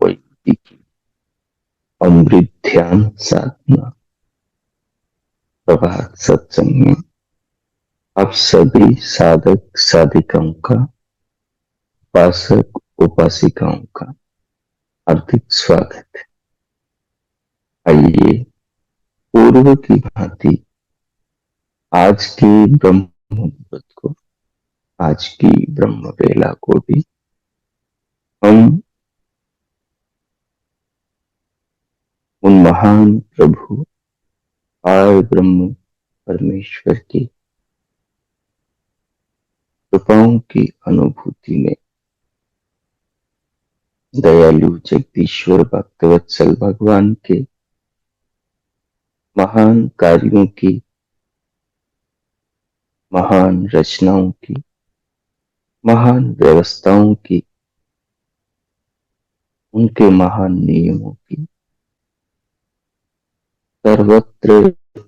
वैदिक अमृत ध्यान साधना प्रभात सत्संग में आप सभी साधक साधिकाओं का, उपासक उपासिकाओं का हार्दिक स्वागत है। आइए पूर्व की भांति आज की ब्रह्म मुहूर्त को, आज की ब्रह्म वेला को भी हम उन महान प्रभु आय ब्रह्म परमेश्वर की कृपाओं की अनुभूति में दयालु जगदीश्वर भक्तवत्सल भगवान के महान कार्यों की, महान रचनाओं की, महान व्यवस्थाओं की, उनके महान नियमों की सर्वत्र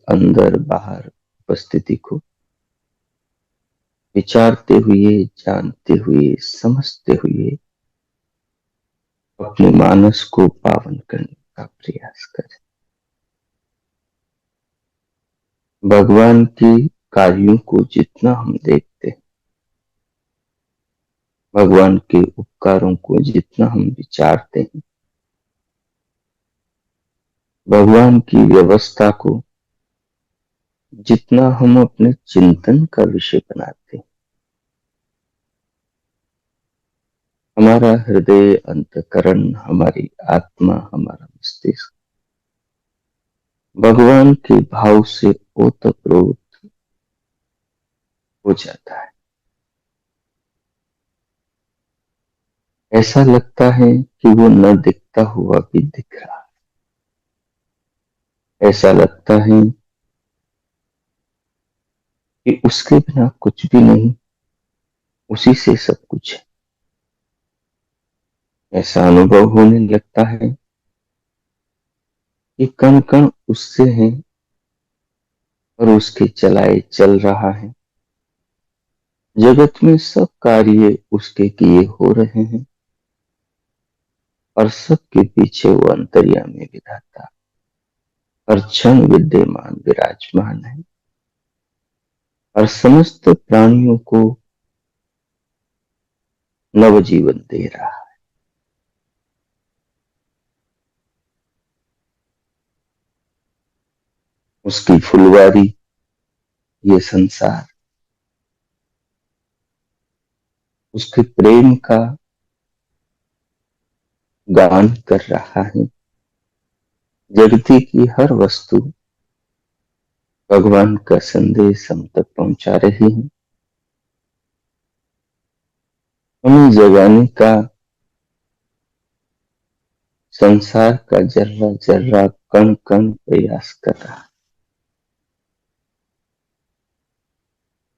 अंदर बाहर उपस्थिति को विचारते हुए, जानते हुए, समझते हुए अपने मानस को पावन करने का प्रयास करें। भगवान के कार्यों को जितना हम देखते हैं, भगवान के उपकारों को जितना हम विचारते हैं, भगवान की व्यवस्था को जितना हम अपने चिंतन का विषय बनाते हैं, हमारा हृदय, अंतकरण, हमारी आत्मा, हमारा मस्तिष्क भगवान के भाव से ओतप्रोत हो जाता है। ऐसा लगता है कि वो न दिखता हुआ भी दिख रहा है। ऐसा लगता है कि उसके बिना कुछ भी नहीं, उसी से सब कुछ है। ऐसा अनुभव होने लगता है कि कण कण उससे है और उसके चलाए चल रहा है। जगत में सब कार्य उसके किए हो रहे हैं और सबके पीछे वो अंतर्यामी विधाता हर क्षण विद्यमान विराजमान है और समस्त प्राणियों को नवजीवन दे रहा है। उसकी फुलवारी ये संसार उसके प्रेम का गान कर रहा है। जगती की हर वस्तु भगवान का संदेश हम तक पहुंचा रही है। हमें जगाने का संसार का जर्रा जर्रा कण कण प्रयास कर रहा है।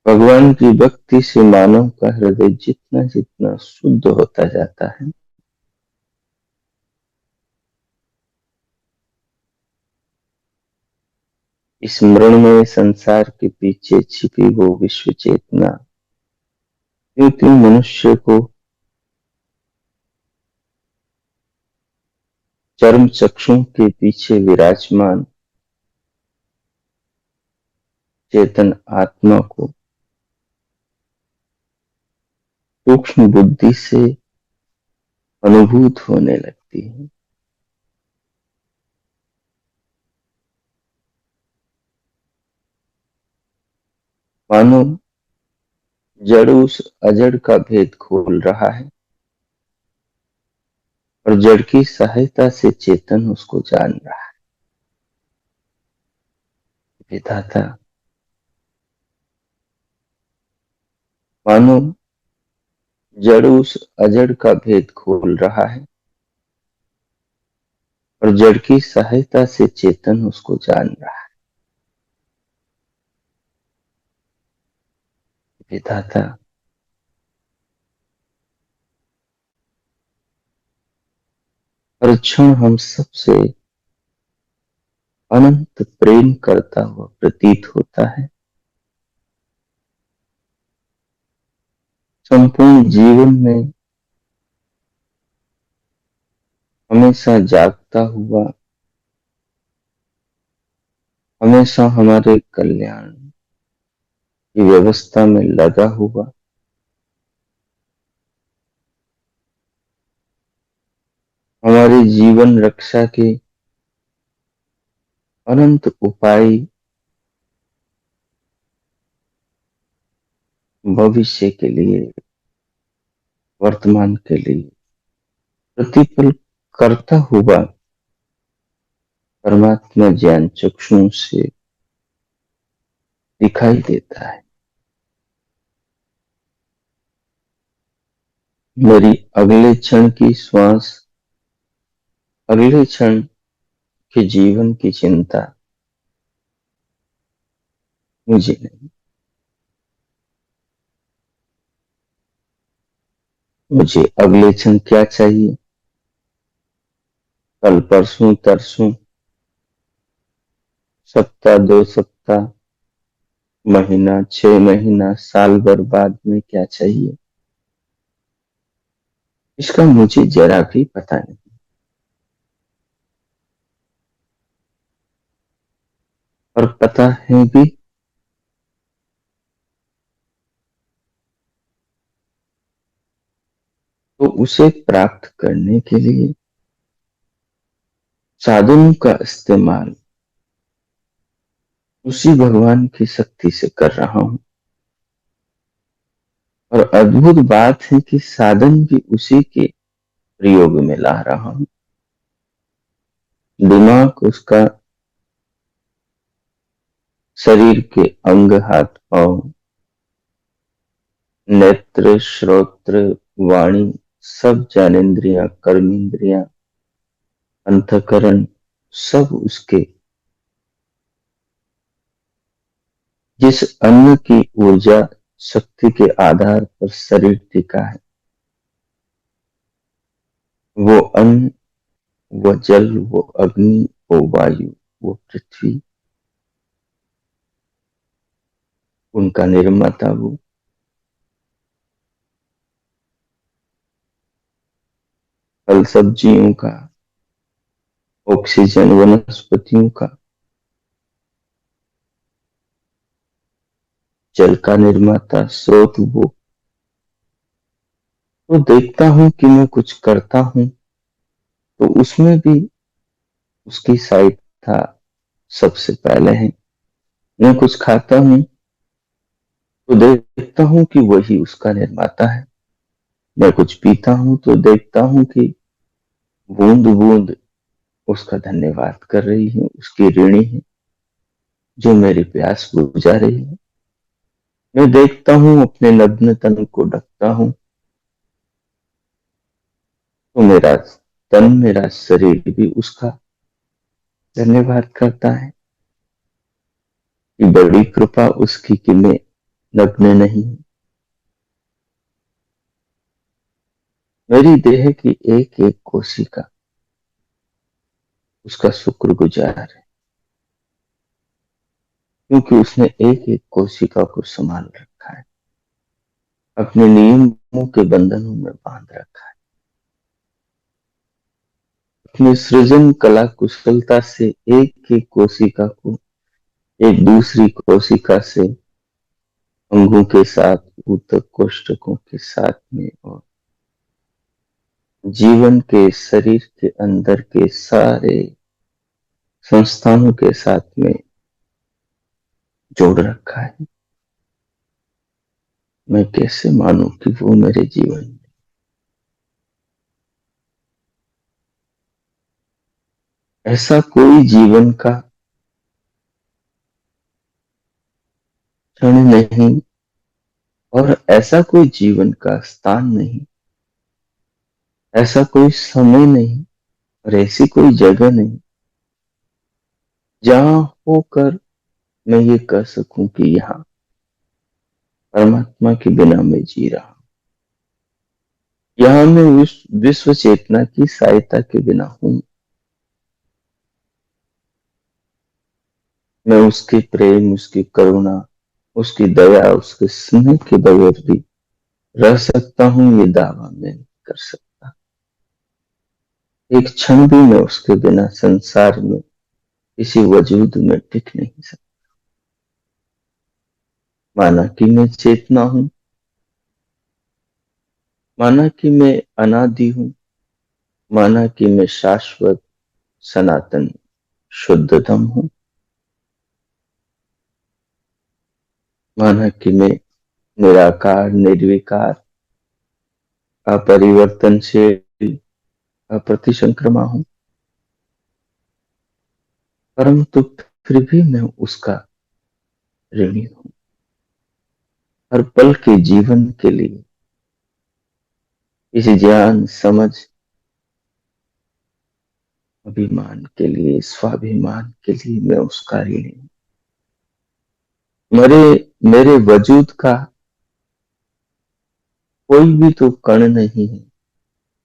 भगवान की भक्ति से मानव का हृदय जितना जितना शुद्ध होता जाता है, इस मृणमय संसार के पीछे छिपी वो विश्व चेतना त्यों त्यों मनुष्य को चर्म चक्षुओं के पीछे विराजमान चेतन आत्मा को सूक्ष्म बुद्धि से अनुभूत होने लगती है। मानो जड़ उस अजड़ का भेद खोल रहा है और जड़ की सहायता से चेतन उसको जान रहा है। विधाता मानो जड़ उस अजड़ का भेद खोल रहा है और जड़ की सहायता से चेतन उसको जान रहा है। विधाता हर क्षण हम सबसे अनंत प्रेम करता हुआ प्रतीत होता है। संपूर्ण जीवन में हमेशा जागता हुआ, हमेशा हमारे कल्याण की व्यवस्था में लगा हुआ, हमारे जीवन रक्षा के अनंत उपाय भविष्य के लिए, वर्तमान के लिए प्रतिपल करता हुआ परमात्मा ज्ञान चक्षुओं से दिखाई देता है। मेरी अगले क्षण की श्वास, अगले क्षण के जीवन की चिंता मुझे नहीं। मुझे अगले क्षण क्या चाहिए, कल परसों तरसों, सप्ताह 2 सप्ताह, महीना 6 महीना, साल भर बाद में क्या चाहिए, इसका मुझे जरा भी पता नहीं। और पता है भी तो उसे प्राप्त करने के लिए साधनों का इस्तेमाल उसी भगवान की शक्ति से कर रहा हूं। और अद्भुत बात है कि साधन भी उसी के प्रयोग में ला रहा हूं। दिमाग उसका, शरीर के अंग हाथ पांव, नेत्र श्रोत्र वाणी, सब ज्ञानेन्द्रियां कर्मेंद्रियां अंतःकरण, सब उसके जिस अन्न की ऊर्जा शक्ति के आधार पर शरीर टिका है, वो अन्न, वो जल, वो अग्नि, वो वायु, वो पृथ्वी, उनका निर्माता वो। फल सब्जियों का, ऑक्सीजन वनस्पतियों का, जल का निर्माता स्रोत वो। तो देखता हूं कि मैं कुछ करता हूं तो उसमें भी उसकी सहायता सबसे पहले है। मैं कुछ खाता हूं तो देखता हूं कि वही उसका निर्माता है। मैं कुछ पीता हूं तो देखता हूं कि बूंद बूंद उसका धन्यवाद कर रही है, उसकी ऋणी है जो मेरी प्यास बुझा रही है। मैं देखता हूं अपने नग्न तन को ढकता हूं तो मेरा तन, मेरा शरीर भी उसका धन्यवाद करता है कि बड़ी कृपा उसकी कि मैं नग्न नहीं। मेरी देह की एक एक कोशिका उसका शुक्रगुजार है, क्योंकि उसने एक एक कोशिका को संभाल रखा है, अपने नियमों के बंधनों में बांध रखा है, अपने सृजन कला कुशलता से एक एक कोशिका को एक दूसरी कोशिका से अंगों के साथ, ऊतक कोष्ठकों के साथ में और जीवन के शरीर के अंदर के सारे संस्थानों के साथ में जोड़ रखा है। मैं कैसे मानूं कि वो मेरे जीवन में। ऐसा कोई जीवन का क्षण नहीं और ऐसा कोई जीवन का स्थान नहीं, ऐसा कोई समय नहीं और ऐसी कोई जगह नहीं जहां होकर मैं ये कह सकूं कि यहाँ परमात्मा के बिना मैं जी रहा हूं। यहाँ मैं विश्व चेतना की सहायता के बिना हूं। मैं उसके प्रेम, उसकी करुणा, उसकी दया, उसके स्नेह के बगैर भी रह सकता हूं, ये दावा मैं नहीं कर सकता। एक क्षण भी मैं उसके बिना संसार में किसी वजूद में टिक नहीं सकता। माना कि मैं चेतना हूं, माना कि मैं अनादि हूं, माना कि मैं शाश्वत सनातन शुद्धतम हूं, माना कि मैं निराकार, निर्विकार, अपरिवर्तनशील, अप्रतिसंक्रमा हूं, परंतु फिर भी मैं उसका ऋणी हूं। हर पल के जीवन के लिए, इस ज्ञान, समझ, अभिमान के लिए, स्वाभिमान के लिए मैं उसका ऋणी हूं। मेरे मेरे वजूद का कोई भी तो कण नहीं है,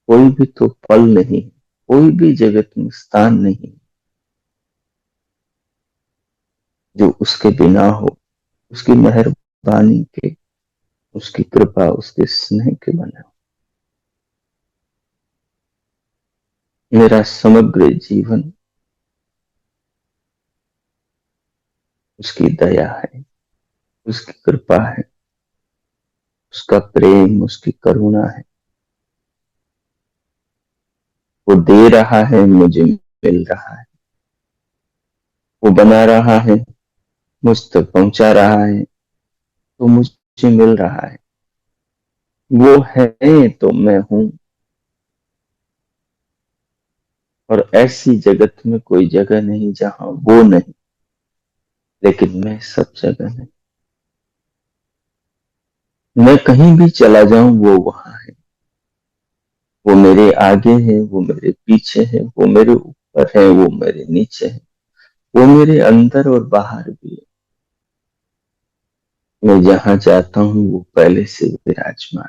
कोई भी तो पल नहीं, कोई भी जगत में स्थान नहीं जो उसके बिना हो, उसकी मेहरबानी के, उसकी कृपा, उसके स्नेह के बने हो। मेरा समग्र जीवन उसकी दया है, उसकी कृपा है, उसका प्रेम, उसकी करुणा है। वो दे रहा है, मुझे मिल रहा है। वो बना रहा है, मुझ तक पहुंचा रहा है, तो मुझे मिल रहा है। वो है तो मैं हूं, और ऐसी जगत में कोई जगह नहीं जहां वो नहीं, लेकिन मैं सब जगह नहीं। मैं कहीं भी चला जाऊं वो वहां है। वो मेरे आगे है, वो मेरे पीछे है, वो मेरे ऊपर है, वो मेरे नीचे है, वो मेरे अंदर और बाहर भी है। मैं जहां जाता हूं वो पहले से विराजमान।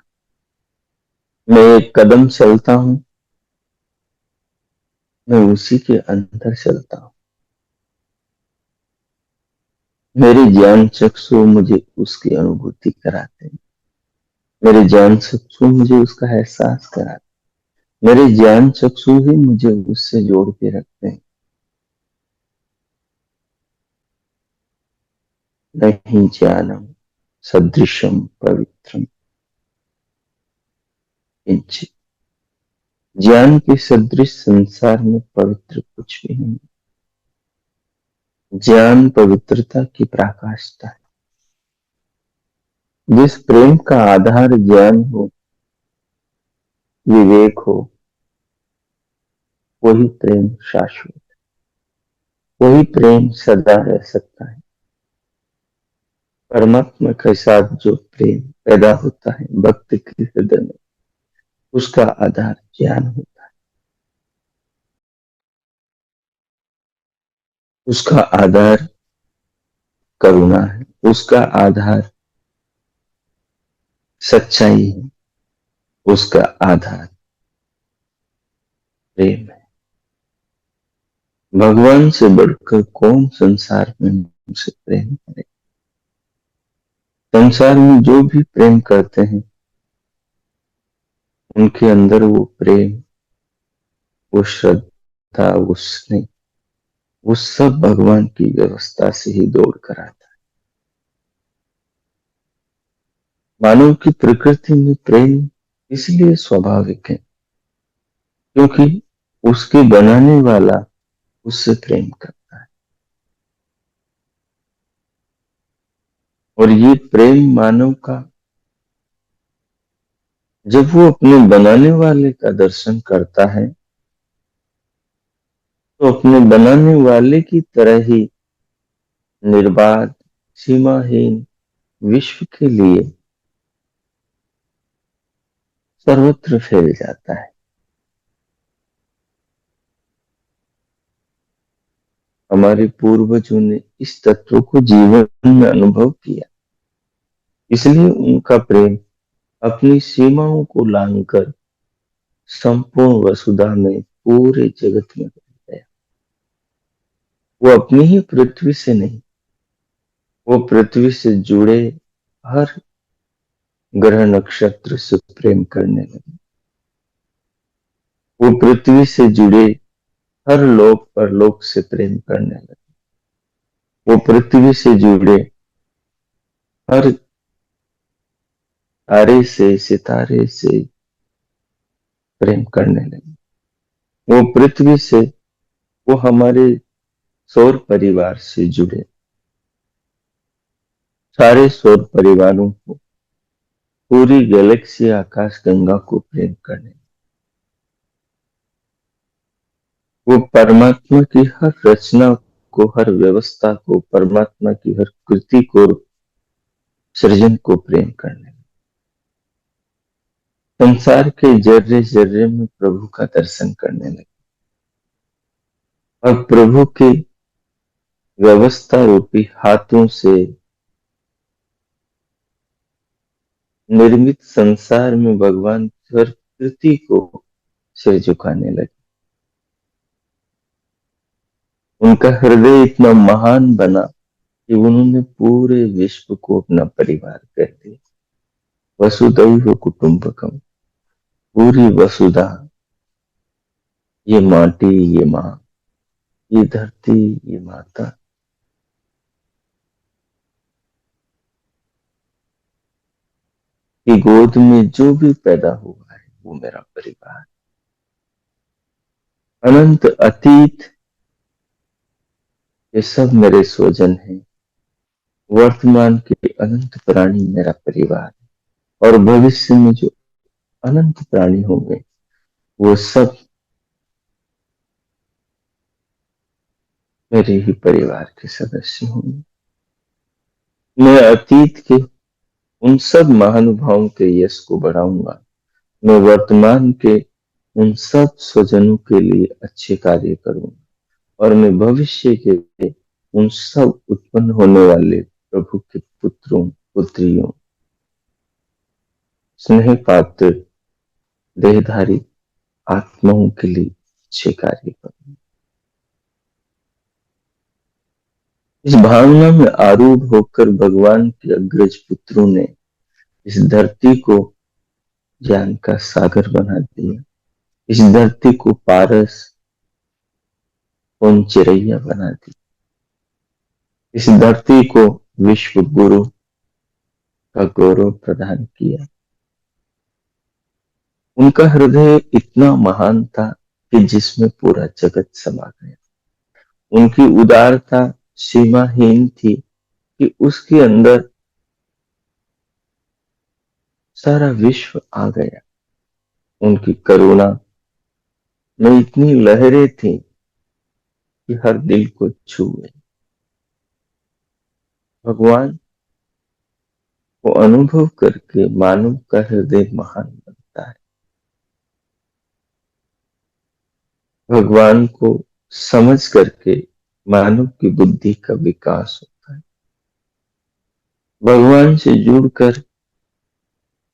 मैं एक कदम चलता हूं, मैं उसी के अंदर चलता हूं। मेरे ज्ञान चक्षु मुझे उसकी अनुभूति कराते हैं। मेरे ज्ञान चक्षु मुझे उसका एहसास कराते हैं। मेरे ज्ञान चक्षु ही मुझे उससे जोड़ के रखते हैं। नहीं ज्ञानम सदृशम पवित्रम किंचित। ज्ञान के सदृश संसार में पवित्र कुछ भी नहीं। ज्ञान पवित्रता की पराकाष्ठा है। जिस प्रेम का आधार ज्ञान हो, विवेक हो, वही प्रेम शाश्वत, वही प्रेम सदा रह सकता है। परमात्मा के साथ जो प्रेम पैदा होता है भक्त के हृदय में, उसका आधार ज्ञान होता है। उसका आधार करुणा है, उसका आधार सच्चाई है, उसका आधार प्रेम है। भगवान से बढ़कर कौन संसार में हमसे प्रेम करे। संसार में जो भी प्रेम करते हैं, उनके अंदर वो प्रेम, वो श्रद्धा, वो स्नेह, वो सब भगवान की व्यवस्था से ही दौड़ कर आता है। मानव की प्रकृति में प्रेम इसलिए स्वाभाविक है क्योंकि उसके बनाने वाला उससे प्रेम करता है। और ये प्रेम मानव का जब वो अपने बनाने वाले का दर्शन करता है तो अपने बनाने वाले की तरह ही निर्बाध, सीमाहीन विश्व के लिए सर्वत्र फैल जाता है। हमारे पूर्वजों ने इस तत्व को जीवन में अनुभव किया, इसलिए उनका प्रेम अपनी सीमाओं को लांघकर संपूर्ण वसुधा में पूरे जगत में फैल गया। वो अपनी ही पृथ्वी से नहीं, वो पृथ्वी से जुड़े हर ग्रह नक्षत्र से प्रेम करने लगे। वो पृथ्वी से जुड़े हर लोक परलोक से प्रेम करने लगे। वो पृथ्वी से जुड़े हर तारे से, सितारे से प्रेम करने लगे। वो पृथ्वी से, वो हमारे सौर परिवार से जुड़े सारे सौर परिवारों को, पूरी गैलेक्सी आकाश गंगा को प्रेम करने लगे। वो परमात्मा की हर रचना को, हर व्यवस्था को, परमात्मा की हर कृति को, सृजन को प्रेम करने लगे। संसार के जर्रे जर्रे में प्रभु का दर्शन करने लगे और प्रभु के व्यवस्था रूपी हाथों से निर्मित संसार में भगवान की हर कृति को सिर झुकाने लगे। उनका हृदय इतना महान बना कि उन्होंने पूरे विश्व को अपना परिवार कर दिया। वसुधैव कुटुंबकम, पूरी वसुधा, ये माटी, ये माँ, ये धरती, ये माता, की गोद में जो भी पैदा हुआ है वो मेरा परिवार। अनंत अतीत ये सब मेरे स्वजन हैं। वर्तमान के अनंत प्राणी मेरा परिवार है और भविष्य में जो अनंत प्राणी होंगे वो सब मेरे ही परिवार के सदस्य होंगे। मैं अतीत के उन सब महानुभावों के यश को बढ़ाऊंगा। मैं वर्तमान के उन सब स्वजनों के लिए अच्छे कार्य करूंगा और मैं भविष्य के लिए उन सब उत्पन्न होने वाले प्रभु के पुत्रों, पुत्रियों, स्नेह पात्र, देहधारी आत्माओं के लिए अच्छे कार्य करूंगा। इस भावना में आरूढ़ होकर भगवान के अग्रज पुत्रों ने इस धरती को ज्ञान का सागर बना दिया। इस धरती को पारस एवं चिरैया बना दी। इस धरती को विश्व गुरु का गौरव प्रदान किया। उनका हृदय इतना महान था कि जिसमें पूरा जगत समा गया। उनकी उदारता सीमाहीन थी कि उसके अंदर सारा विश्व आ गया। उनकी करुणा में इतनी लहरें थी कि हर दिल को छू गई। भगवान को अनुभव करके मानव का हृदय महान बनता है। भगवान को समझ करके मानव की बुद्धि का विकास होता है। भगवान से जुड़कर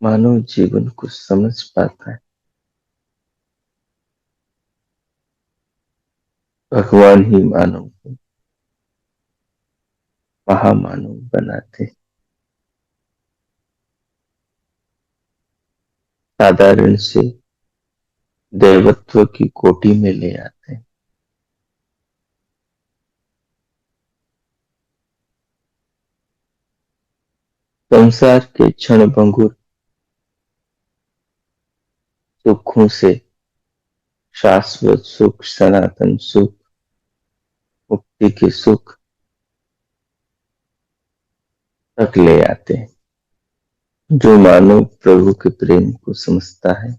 मानव जीवन को समझ पाता है। भगवान ही मानव को महामानव बनाते, साधारण से देवत्व की कोटि में ले आते हैं। संसार के क्षणभंगुर सुखों से शाश्वत सुख, सनातन सुख, मुक्ति के सुख तक ले आते हैं। जो मानव प्रभु के प्रेम को समझता है,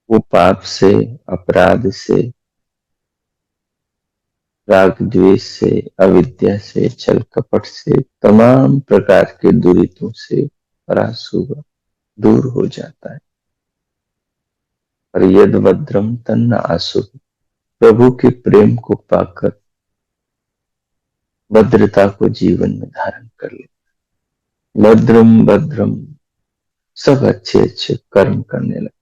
वो पाप से, अपराध से, राग द्वेष से, अविद्या से, छल कपट से, तमाम प्रकार के दुरितों से पराशुभ दूर हो जाता है। और यद भद्रम तन्न आसु, प्रभु के प्रेम को पाकर भद्रता को जीवन में धारण कर ले। भद्रम भद्रम, सब अच्छे अच्छे कर्म करने लगे।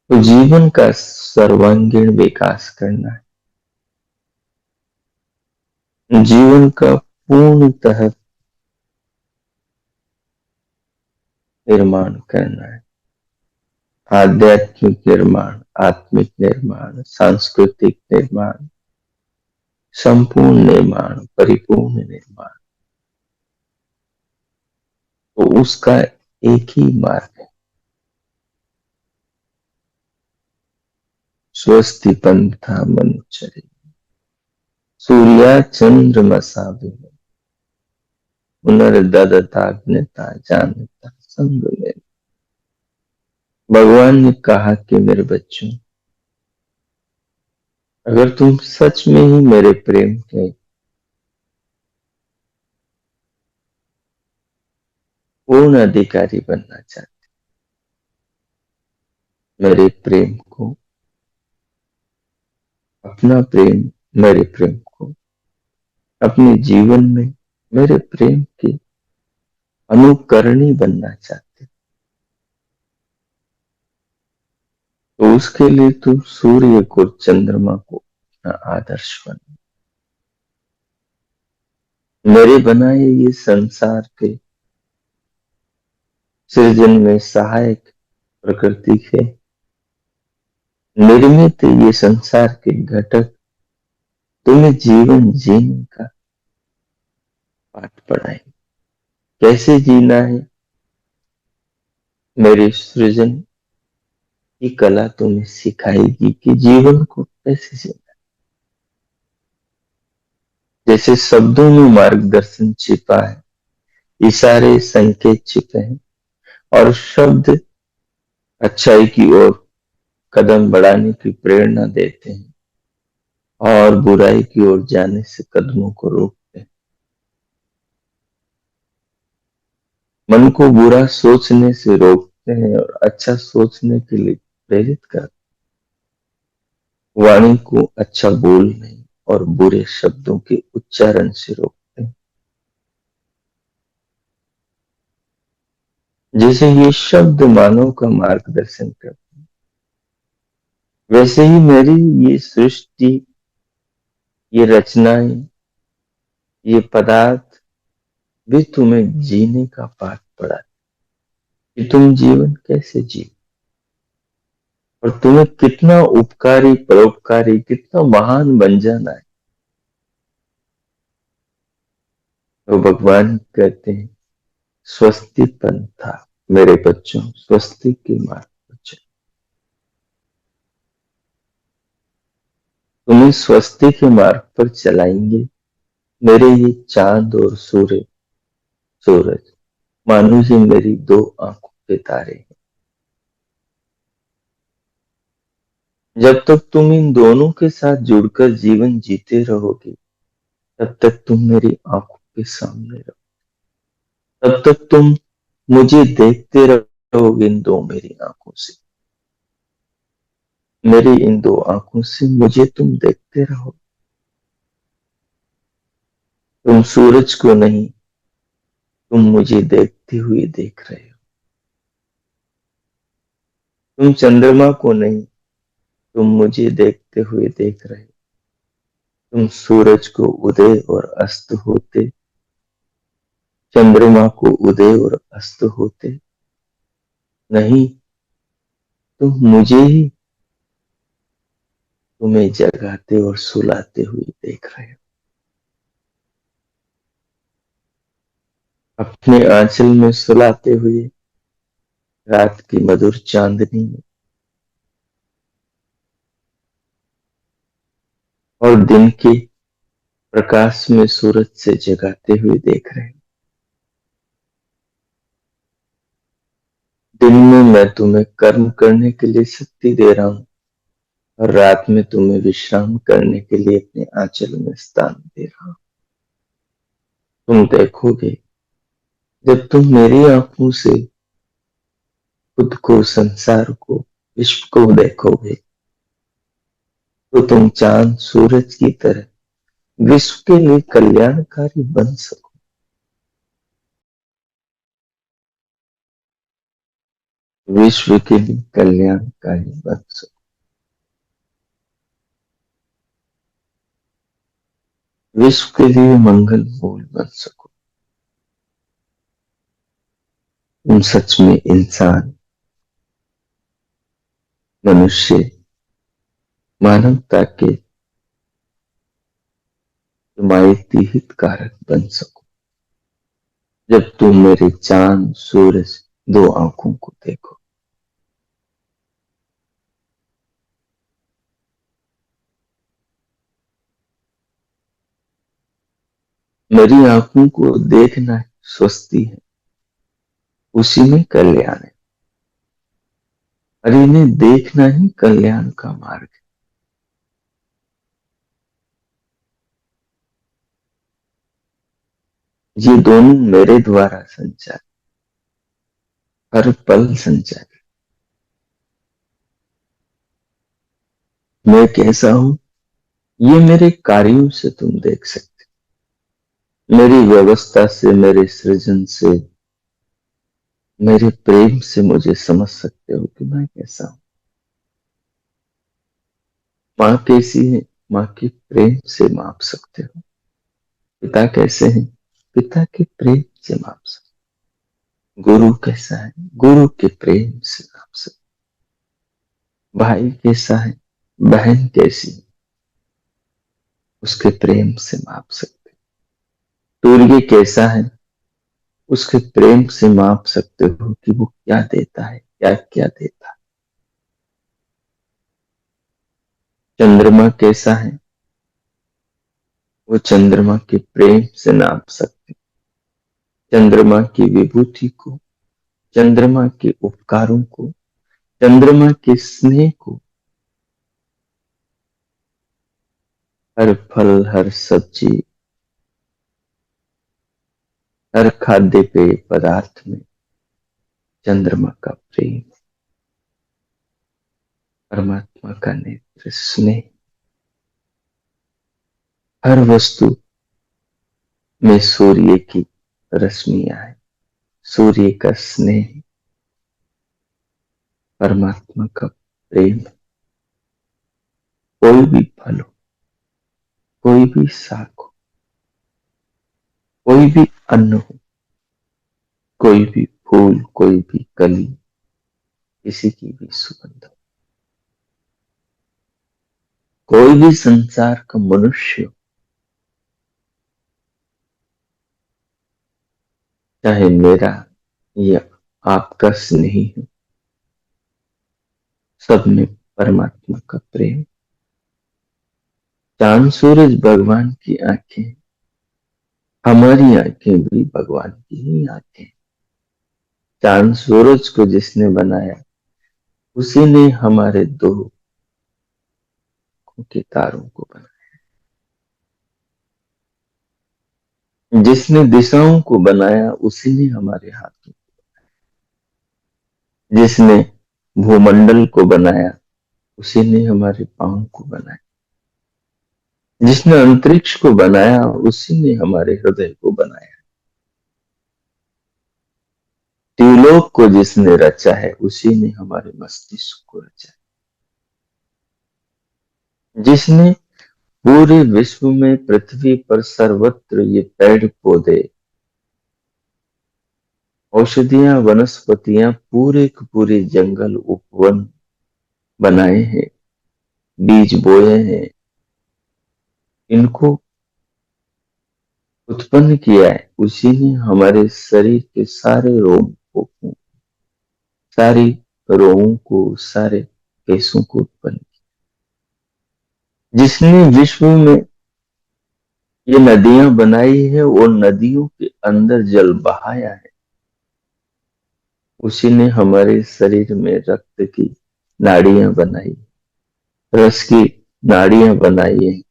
तो जीवन का सर्वांगीण विकास करना है, जीवन का पूर्णतः निर्माण करना है। आध्यात्मिक निर्माण, आत्मिक निर्माण, सांस्कृतिक निर्माण, संपूर्ण निर्माण, परिपूर्ण निर्माण। तो उसका एक ही मार्ग है, स्वस्ति पंथा मनुचरे सूर्या चंद्रमसा पुनर्ददताग्नता जानता संग में। भगवान ने कहा कि मेरे बच्चों, अगर तुम सच में ही मेरे प्रेम के पूर्ण अधिकारी बनना चाहते, मेरे प्रेम को, अपना प्रेम, मेरे प्रेम को अपने जीवन में मेरे प्रेम के अनुकरणी बनना चाहते, तो उसके लिए तुम सूर्य को, चंद्रमा को अपना आदर्श बनो। मेरे बनाए ये संसार के सृजन में सहायक प्रकृति के निर्मित ये संसार के घटक तुम्हें जीवन जीने का पाठ पढ़ाए। कैसे जीना है, मेरे सृजन की कला तुम्हें सिखाएगी कि जीवन को कैसे जीना। जैसे शब्दों में मार्गदर्शन छिपा है, इशारे संकेत छिपे हैं, और शब्द अच्छाई की ओर कदम बढ़ाने की प्रेरणा देते हैं और बुराई की ओर जाने से कदमों को रोकते हैं। मन को बुरा सोचने से रोकते हैं और अच्छा सोचने के लिए प्रेरित करते हैं। वाणी को अच्छा बोलने और बुरे शब्दों के उच्चारण से रोकते हैं। जैसे ये शब्द मानव का मार्गदर्शन करते हैं, वैसे ही मेरी ये सृष्टि, ये रचनाएं, ये पदार्थ भी तुम्हें जीने का पाठ पढ़ा कि तुम जीवन कैसे जी, और तुम्हें कितना उपकारी, परोपकारी, कितना महान बन जाना है। तो भगवान कहते हैं, स्वस्ति पंथा, मेरे बच्चों स्वस्ति के मार्ग पर चलो। तुम्हें स्वस्ति के मार्ग पर चलाएंगे मेरे ये चांद और सूरज मानो ये मेरी दो आंखों के तारे हैं। जब तक तुम इन दोनों के साथ जुड़कर जीवन जीते रहोगे, तब तक तुम मेरी आंखों के सामने रहो, तब तक तुम मुझे देखते रहोगे इन दो मेरी आंखों से। मेरी इन दो आंखों से मुझे तुम देखते रहो। तुम सूरज को नहीं, तुम मुझे देखते हुए देख रहे हो। तुम चंद्रमा को नहीं, तुम मुझे देखते हुए देख रहे हो। तुम सूरज को उदय और अस्त होते, चंद्रमा को उदय और अस्त होते नहीं, तुम मुझे ही तुम्हें जगाते और सुलाते हुए देख रहे हो। अपने आंचल में सुलाते हुए रात की मधुर चांदनी में, और दिन के प्रकाश में सूरज से जगाते हुए देख रहे हैं। दिन में मैं तुम्हें कर्म करने के लिए शक्ति दे रहा हूं और रात में तुम्हें विश्राम करने के लिए अपने आंचल में स्थान दे रहा हूं। तुम देखोगे, जब तुम मेरी आंखों से खुद को, संसार को, विश्व को देखोगे, तो तुम चांद सूरज की तरह विश्व के लिए कल्याणकारी बन सको। विश्व के लिए कल्याणकारी बन सको। विश्व के लिए मंगल मूल बन सको। तुम सच में इंसान, मनुष्य, मानवता के हिमायती हितकारक बन सको। जब तुम मेरे चांद सूरज दो आंखों को देखो। मेरी आंखों को देखना स्वस्ति है, उसी में कल्याण है, और इन्हें देखना ही कल्याण का मार्ग है। ये दोनों मेरे द्वारा संचार, हर पल संचार। मैं कैसा हूं, ये मेरे कार्यों से तुम देख सकते। मेरी व्यवस्था से, मेरे सृजन से, मेरे प्रेम से मुझे समझ सकते हो कि मैं कैसा हूं। माँ कैसी है, माँ के प्रेम से माप सकते हो। पिता कैसे हैं, पिता के प्रेम से माप सकते हो। गुरु कैसा है, गुरु के प्रेम से माप सकते हो। भाई कैसा है, बहन कैसी है, उसके प्रेम से माप सकते हो। सूर्य कैसा है, उसके प्रेम से माप सकते हो कि वो क्या देता है, क्या क्या देता है। चंद्रमा कैसा है, वो चंद्रमा के प्रेम से नाप सकते हैं। चंद्रमा की विभूति को, चंद्रमा के उपकारों को, चंद्रमा के स्नेह को, हर फल, हर सब्जी, हर खाद्य पेय पदार्थ में चंद्रमा का प्रेम, परमात्मा का नेत्र स्नेह, हर वस्तु में सूर्य की रश्मियां है, सूर्य का स्नेह, परमात्मा का प्रेम। कोई भी फल हो, कोई भी शाक हो, कोई भी अन्न हो, कोई भी फूल, कोई भी कली, किसी की भी सुगंध हो, कोई भी संसार का मनुष्य हो, चाहे मेरा या आपका स्नेही हो, सब में परमात्मा का प्रेम। चांद सूरज भगवान की आंखें, हमारी आंखें भी भगवान की ही आंखें। चांद सूरज को जिसने बनाया, उसी ने हमारे दो आंखों के तारों को बनाया। जिसने दिशाओं को बनाया, उसी ने हमारे हाथों। जिसने भूमंडल को बनाया, उसी ने हमारे पांव को बनाया। जिसने अंतरिक्ष को बनाया, उसी ने हमारे हृदय को बनाया। त्रिलोक को जिसने रचा है, उसी ने हमारे मस्तिष्क को रचा है। जिसने पूरे विश्व में, पृथ्वी पर सर्वत्र ये पेड़ पौधे, औषधियां, वनस्पतियां, पूरे के पूरे जंगल उपवन बनाए हैं, बीज बोए हैं, इनको उत्पन्न किया है, उसी ने हमारे शरीर के सारे सारी रोमों को, सारे केसों को उत्पन्न किया। जिसने विश्व में ये नदियां बनाई है और नदियों के अंदर जल बहाया है। उसी ने हमारे शरीर में रक्त की नाड़ियां बनाई, रस की नाड़ियां बनाई है,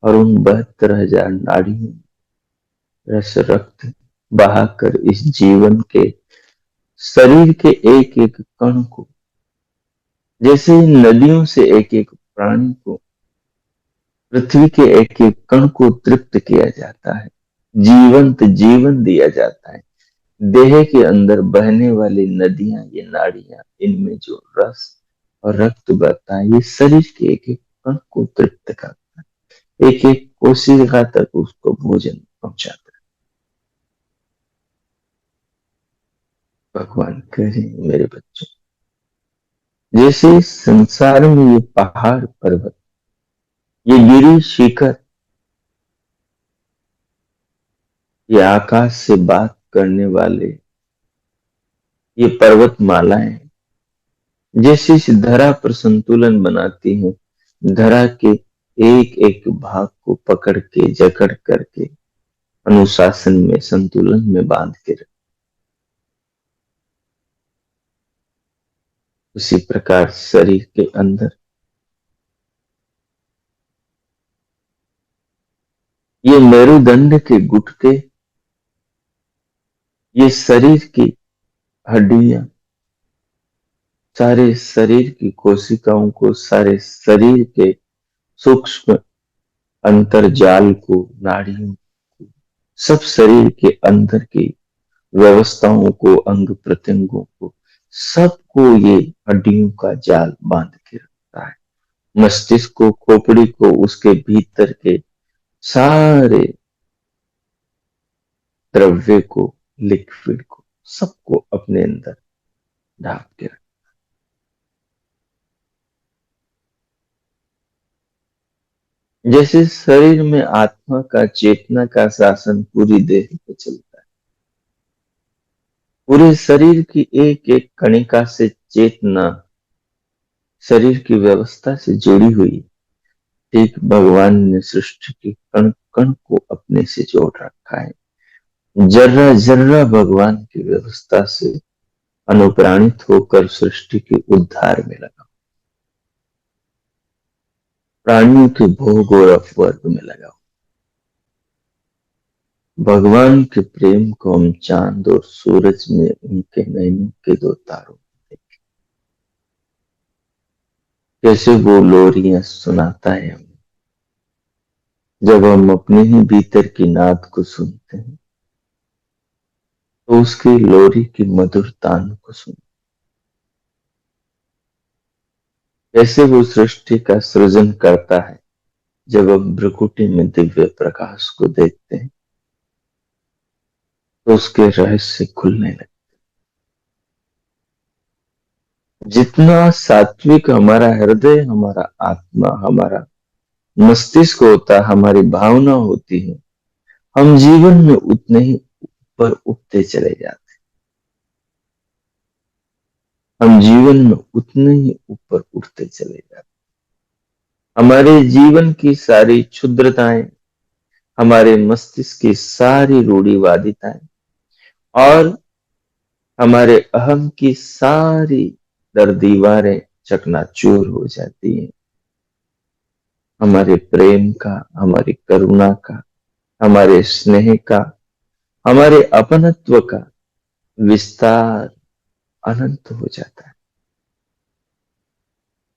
और उन 72,000 नाड़ियों रस रक्त बहाकर इस जीवन के शरीर के एक एक कण को, जैसे इन नदियों से एक एक प्राणी को, पृथ्वी के एक एक कण को तृप्त किया जाता है, जीवंत जीवन दिया जाता है। देह के अंदर बहने वाली नदियां, ये नाड़ियां, इनमें जो रस और रक्त बहता है, ये शरीर के एक एक कण को तृप्त करता है, एक एक कोशिका तक उसको भोजन पहुंचाता है। भगवान करें मेरे बच्चों, जैसे संसार में ये पहाड़ पर्वत, ये गिरी शिखर, ये आकाश से बात करने वाले ये पर्वत मालाएं, जैसे इस धरा पर संतुलन बनाती हैं, धरा के एक एक भाग को पकड़ के जकड़ करके अनुशासन में, संतुलन में बांध के रख। उसी प्रकार शरीर के अंदर ये मेरुदंड के गुटके, ये शरीर की हड्डियां, सारे शरीर की कोशिकाओं को, सारे शरीर के सूक्ष्म अंतर्जाल को, नाड़ियों को, सब शरीर के अंदर की व्यवस्थाओं को, अंग प्रत्यंगों को, सबको ये हड्डियों का जाल बांध के रखता है। मस्तिष्क को, खोपड़ी को, उसके भीतर के सारे द्रव्य को, लिक्विड को, सबको अपने अंदर ढांप के रखता है। जैसे शरीर में आत्मा का, चेतना का शासन पूरी देह पे चलता है, पूरे शरीर की एक एक कणिका से चेतना शरीर की व्यवस्था से जुड़ी हुई। ठीक भगवान ने सृष्टि के कण कण को अपने से जोड़ रखा है। जर्रा जर्रा भगवान की व्यवस्था से अनुप्राणित होकर सृष्टि के उद्धार में लगा, प्राणियों के भोग और अपवर्ग में लगा। भगवान के प्रेम को हम चांद और सूरज में उनके नैनों के दो तारों में देखें। कैसे वो लोरियां सुनाता है हमें, जब हम अपने ही भीतर की नाद को सुनते हैं तो उसकी लोरी की मधुर तान को सुनते। कैसे वो सृष्टि का सृजन करता है, जब हम भ्रुकुटी में दिव्य प्रकाश को देखते हैं तो उसके रहस्य खुलने लगते। जितना सात्विक हमारा हृदय, हमारा आत्मा, हमारा मस्तिष्क होता, हमारी भावना होती है, हम जीवन में उतने ही ऊपर उठते चले जाते। हम जीवन में उतने ही ऊपर उठते चले जाते। हमारे जीवन की सारी क्षुद्रताएं, हमारे मस्तिष्क की सारी रूढ़िवादिताएं और हमारे अहम की सारी दर दीवारें चकनाचूर हो जाती हैं। हमारे प्रेम का, हमारी करुणा का, हमारे स्नेह का, हमारे अपनत्व का विस्तार अनंत हो जाता है।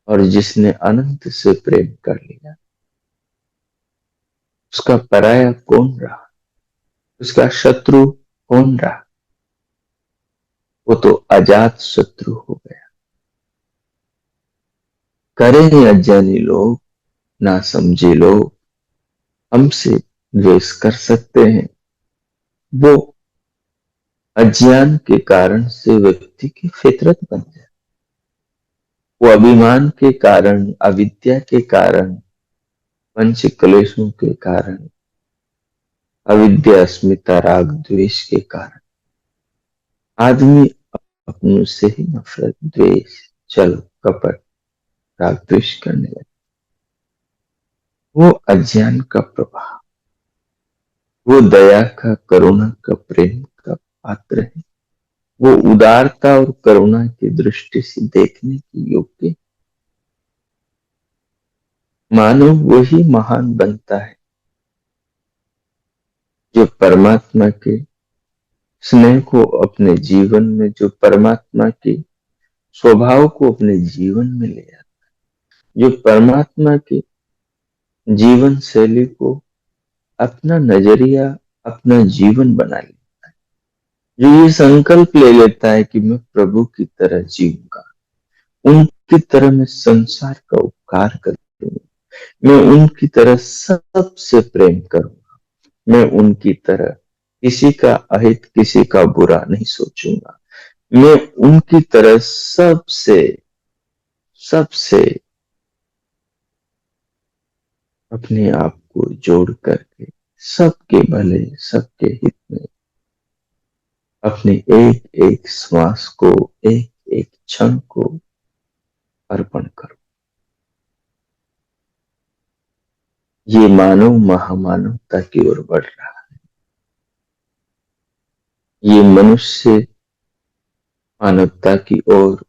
और जिसने अनंत से प्रेम कर लिया, उसका पराया कौन रहा, उसका शत्रु कौन रहा? वो तो अजात शत्रु हो गया। करें अजानी लोग, ना समझे लोग हमसे द्वेष कर सकते हैं। वो अज्ञान के कारण से व्यक्ति की फितरत बन जाए। वो अभिमान के कारण, अविद्या के कारण, पंच कलेशों के कारण, अविद्या, अस्मिता, राग द्वेष के कारण आदमी अपनों से ही नफरत, द्वेष, छल, कपट, राग द्वेष करने लगे। वो अज्ञान का प्रभाव। वो दया का, करुणा का, प्रेम का पात्र है। वो उदारता और करुणा की दृष्टि से देखने की योग्य। मानव वही महान बनता है जो परमात्मा के स्नेह को अपने जीवन में, जो परमात्मा के स्वभाव को अपने जीवन में ले आता, जो परमात्मा के जीवन शैली को अपना नजरिया, अपना जीवन बना ले, जो ये संकल्प ले लेता है कि मैं प्रभु की तरह जीऊंगा, उनकी तरह मैं संसार का उपकार करूंगा, मैं उनकी तरह सबसे प्रेम करूंगा, मैं उनकी तरह किसी का अहित, किसी का बुरा नहीं सोचूंगा, मैं उनकी तरह सबसे सबसे अपने आप को जोड़ करके सबके भले, सबके हित में अपने एक एक श्वास को, एक एक क्षण को अर्पण करो। ये मानव महामानवता की ओर बढ़ रहा है। ये मनुष्य मानवता की ओर,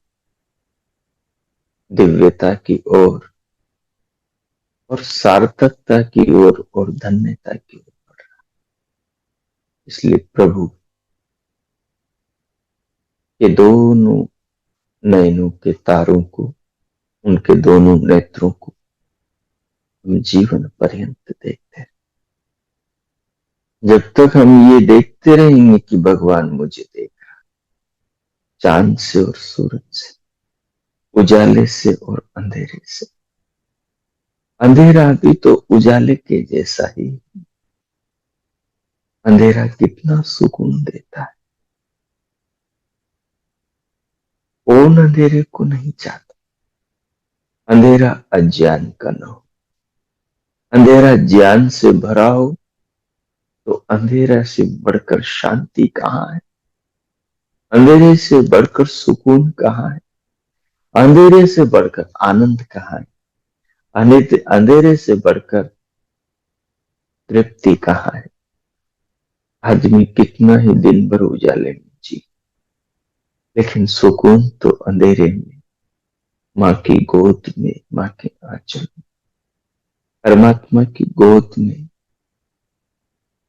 दिव्यता की ओर और सार्थकता की ओर और धन्यता की ओर बढ़ रहा है। इसलिए प्रभु के दोनों नयनों के तारों को, उनके दोनों नेत्रों को हम जीवन पर्यंत देखते हैं। जब तक हम ये देखते रहेंगे कि भगवान मुझे देख, चांद से और सूरज से, उजाले से और अंधेरे से, अंधेरा भी तो उजाले के जैसा ही। अंधेरा कितना सुकून देता है। कौन अंधेरे को नहीं चाहता। अंधेरा अज्ञान का न हो, अंधेरा ज्ञान से भरा हो, तो अंधेरा से बढ़कर शांति कहाँ है, अंधेरे से बढ़कर सुकून कहाँ है, अंधेरे से बढ़कर आनंद कहाँ है, अंधेरे से बढ़कर तृप्ति कहाँ है। आदमी कितना ही दिन भर उजाले में जी, लेकिन सुकून तो अंधेरे में, माँ की गोद में, माँ के आंचल में, परमात्मा की गोद में,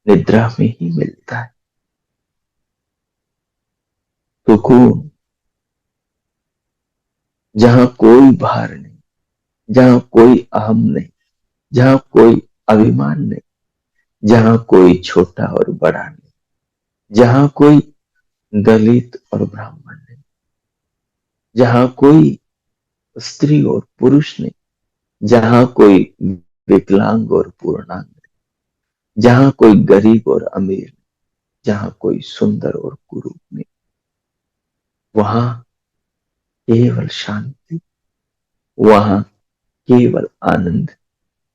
निद्रा में ही मिलता है। सुकून जहां कोई भार नहीं, जहां कोई अहम नहीं, जहां कोई अभिमान नहीं, जहां कोई छोटा और बड़ा नहीं, जहां कोई दलित और ब्राह्मण नहीं, जहां कोई स्त्री और पुरुष नहीं, जहां कोई विकलांग और पूर्णांग नहीं, जहां कोई गरीब और अमीर नहीं, जहां कोई सुंदर और कुरूप नहीं, वहां केवल शांति, वहां केवल आनंद,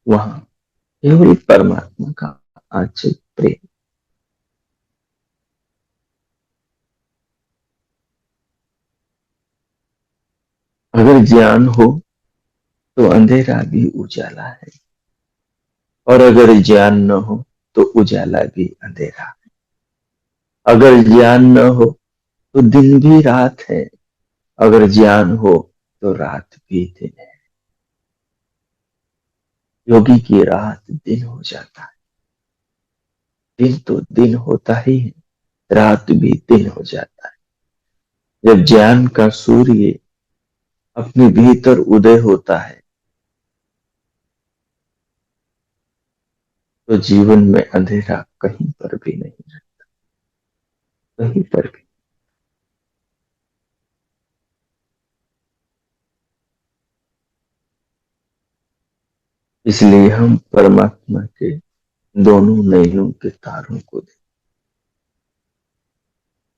वहां केवल परमात्मा का आंचल प्रेम। अगर ज्ञान हो तो अंधेरा भी उजाला है, और अगर ज्ञान न हो तो उजाला भी अंधेरा है। अगर ज्ञान न हो तो दिन भी रात है, अगर ज्ञान हो तो रात भी दिन है। योगी की रात दिन हो जाता है, दिन तो दिन होता ही है, रात भी दिन हो जाता है। जब ज्ञान का सूर्य अपने भीतर उदय होता है, तो जीवन में अंधेरा कहीं पर भी नहीं रहता, कहीं पर भी। इसलिए हम परमात्मा के दोनों नयनों के तारों को देख,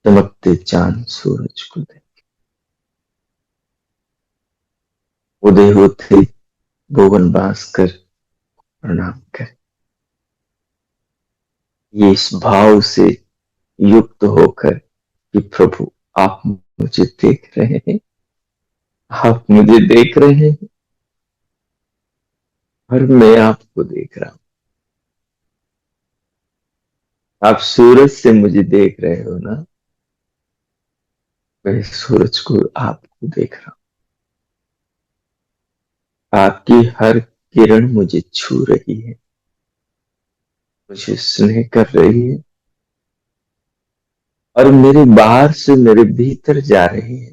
चमकते चांद सूरज को देख, उदय होते भुवन बास कर प्रणाम कर, ये इस भाव से युक्त होकर कि प्रभु आप मुझे देख रहे हैं, आप मुझे देख रहे हैं और मैं आपको देख रहा हूं। आप सूरज से मुझे देख रहे हो ना, मैं सूरज को आपको देख रहा हूं। आपकी हर किरण मुझे छू रही है, मुझे स्नेह कर रही है, और मेरे बाहर से मेरे भीतर जा रही है।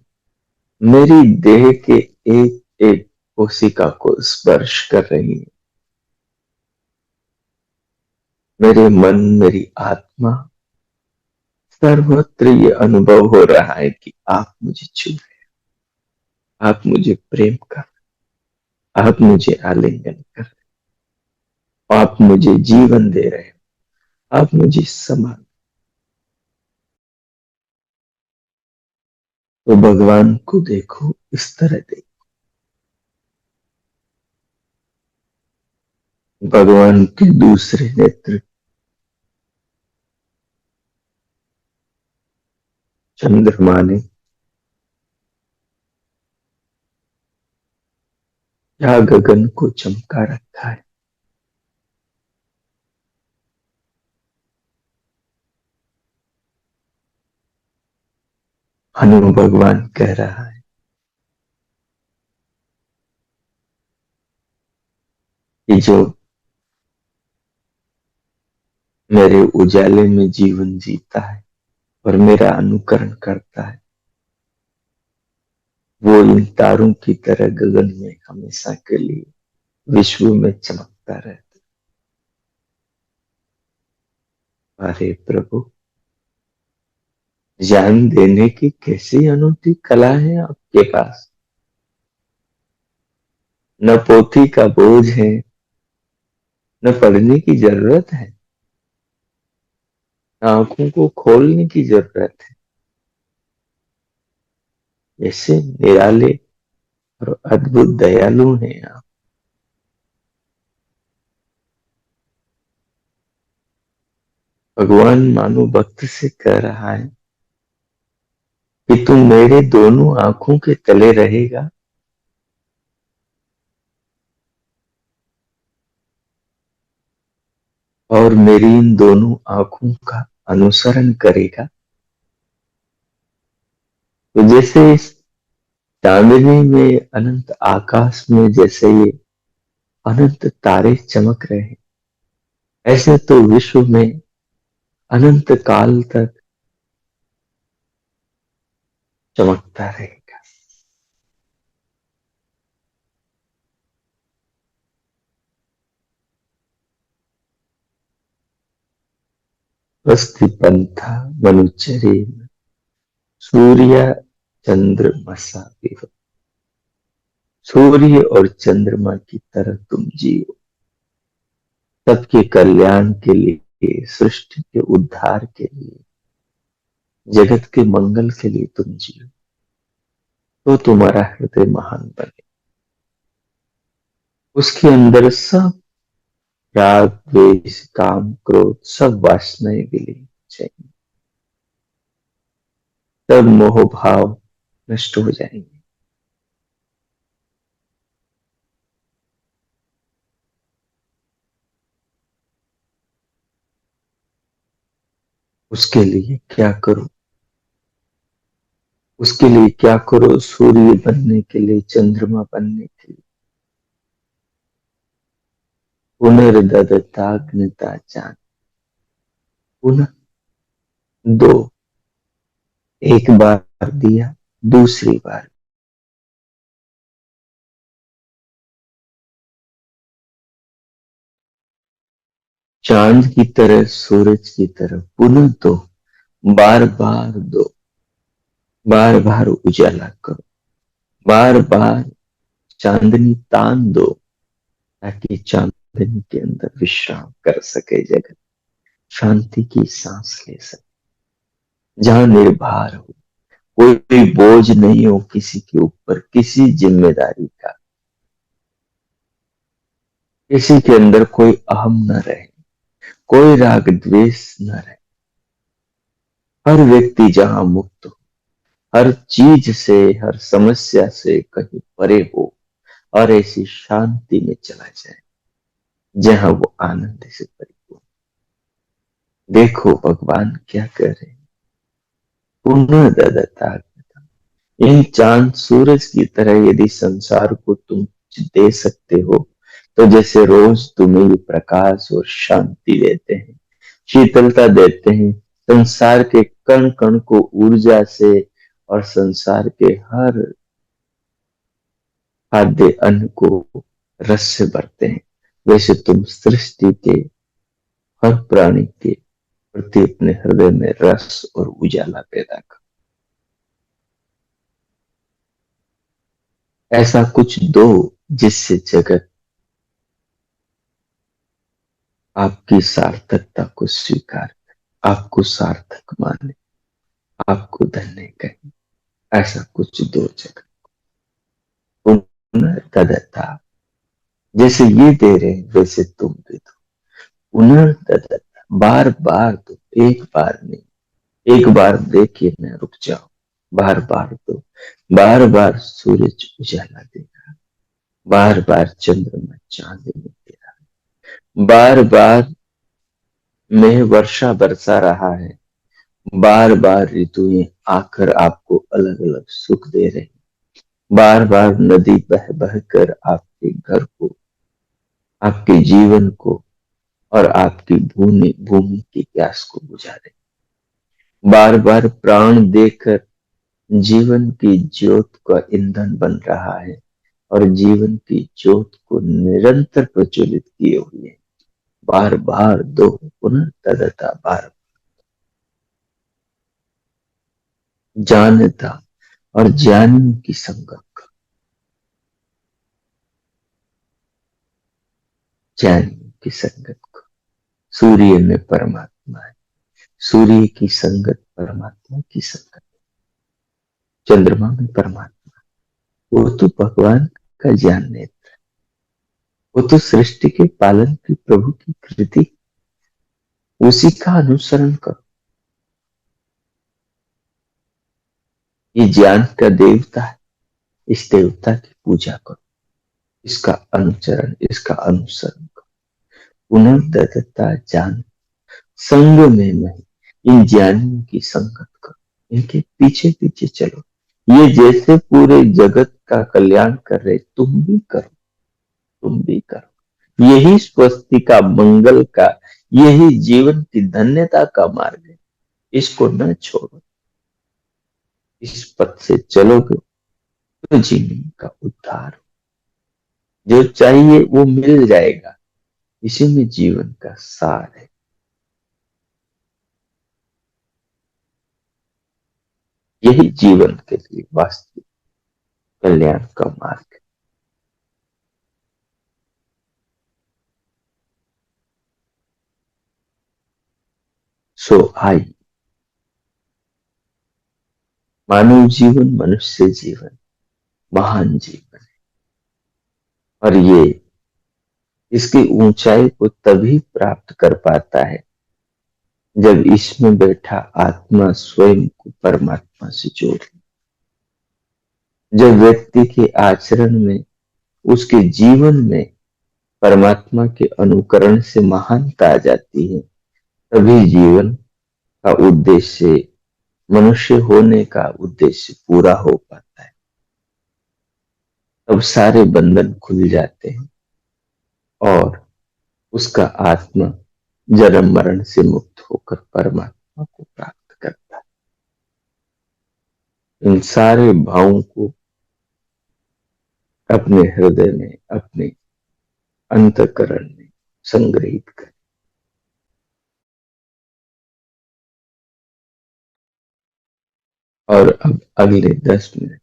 मेरी देह के एक एक कोशिका को स्पर्श कर रही है। मेरे मन, मेरी आत्मा, सर्वत्र ये अनुभव हो रहा है कि आप मुझे छू रहे हैं, आप मुझे प्रेम कर, आप मुझे आलिंगन कर, आप मुझे जीवन दे रहे हो, आप मुझे समान। तो भगवान को देखो, इस तरह देखो। भगवान के दूसरे नेत्र चंद्रमा ने या गगन को चमका रखा है। हनु भगवान कह रहा है कि जो मेरे उजाले में जीवन जीता है और मेरा अनुकरण करता है, वो इन तारों की तरह गगन में हमेशा के लिए विश्व में चमकता रहता है। अरे प्रभु, ज्ञान देने की कैसी अनूठी कला है आपके पास। न पोथी का बोझ है, न पढ़ने की जरूरत है, न आंखों को खोलने की जरूरत है। ऐसे निराले और अद्भुत दयालु हैं आप। भगवान मानो भक्त से कह रहा है कि तुम मेरे दोनों आंखों के तले रहेगा, और मेरी इन दोनों आंखों का अनुसरण करेगा। तो जैसे इस चांदनी में, अनंत आकाश में जैसे ये अनंत तारे चमक रहे हैं, ऐसे तो विश्व में अनंत काल तक चमकता रहेगा। स्वस्ति पंथा मनुचरे, सूर्य चंद्रमसा विव। सूर्य और चंद्रमा की तरह तुम जियो, सबके कल्याण के लिए, सृष्टि के उद्धार के लिए, जगत के मंगल के लिए तुम जियो। तो तुम्हारा हृदय महान बने, उसके अंदर सब राग द्वेष काम क्रोध सब वासनाएं विलीन हो जाएंगी, सब मोह भाव नष्ट हो जाएंगे। उसके लिए क्या करो, उसके लिए क्या करो, सूर्य बनने के लिए, चंद्रमा बनने के लिए। पुनर्दत्ताग्निता चांद, पुनः दो, एक बार दिया, दूसरी बार। चांद की तरह, सूरज की तरह पुनः दो, बार बार दो, बार बार उजाला करो, बार बार चांदनी तान दो, ताकि चांदनी के अंदर विश्राम कर सके जगत, शांति की सांस ले सके, जहां निर्भर हो, कोई बोझ नहीं हो किसी के ऊपर, किसी जिम्मेदारी का, किसी के अंदर कोई अहम न रहे, कोई राग द्वेष न रहे। हर व्यक्ति जहां मुक्त हो, हर चीज से, हर समस्या से कहीं परे हो, और ऐसी शांति में चला जाए जहां वो आनंद से परिपूर्ण। देखो भगवान क्या कर रहे हैं। पुनः ददता, इन चांद सूरज की तरह यदि संसार को तुम दे सकते हो, तो जैसे रोज तुम्हें ये प्रकाश और शांति देते हैं, शीतलता देते हैं, संसार के कण कण को ऊर्जा से और संसार के हर खाद्य अन्न को रस से भरते हैं, वैसे तुम सृष्टि के हर प्राणी के प्रति अपने हृदय में रस और उजाला पैदा करो। ऐसा कुछ दो जिससे जगत आपकी सार्थकता को स्वीकार, आपको सार्थक माने, आपको धन्य कहे। ऐसा कुछ दो जगत। पुनः तदता, जैसे ये दे रहे हैं वैसे तुम भी दो। पुनः तदता, बार बार दो, एक बार नहीं। एक बार दे के न रुक जाओ, बार बार दो। बार बार सूरज उजाला देगा, बार बार चंद्रमा चांदनी देगा, बार बार में वर्षा बरसा रहा है, बार बार ऋतुएं आकर आपको अलग अलग सुख दे रही, बार बार नदी बह बह कर आपके घर को, आपके जीवन को और आपकी भूमि भूमि की प्यास को बुझा रही, बार बार प्राण देकर जीवन की ज्योत का ईंधन बन रहा है और जीवन की ज्योत को निरंतर प्रज्वलित किए हुए है। बार बार दो, पुनः तदता, बार जानता और ज्ञानियों की संगत का, ज्ञानियों की संगत को। सूर्य में परमात्मा है, सूर्य की संगत परमात्मा की संगत। चंद्रमा में परमात्मा, वो तो भगवान का ज्ञान नेत्र, वो तो सृष्टि के पालन की प्रभु की कृति, उसी का अनुसरण करो। ये ज्ञान का देवता है, इस देवता की पूजा करो, इसका अनुचरण, इसका अनुसरण करो। पुनर्दत्ता ज्ञान संग में नहीं, इन ज्ञानियों की संगत करो, इनके पीछे पीछे चलो। ये जैसे पूरे जगत का कल्याण कर रहे, तुम भी करो, तुम भी करो। यही स्वस्ति का, मंगल का, यही जीवन की धन्यता का मार्ग है। इसको न छोड़ो, इस पथ से चलोगे तो जीवन का उद्धार हो। जो चाहिए वो मिल जाएगा, इसी में जीवन का सार है। यही जीवन के लिए वास्तविक कल्याण का मार्ग है। सो आई, मानव जीवन, मनुष्य जीवन महान जीवन है, और ये इसकी ऊंचाई को तभी प्राप्त कर पाता है जब इसमें बैठा आत्मा स्वयं को परमात्मा से जोड़ ले। जब व्यक्ति के आचरण में, उसके जीवन में परमात्मा के अनुकरण से महानता आ जाती है, तभी जीवन का उद्देश्य, मनुष्य होने का उद्देश्य पूरा हो पाता है। तब सारे बंधन खुल जाते हैं और उसका आत्मा जन्म मरण से मुक्त होकर परमात्मा को प्राप्त करता है। इन सारे भावों को अपने हृदय में, अपने अंतःकरण में संग्रहित कर। और अब अगले 10 मिनट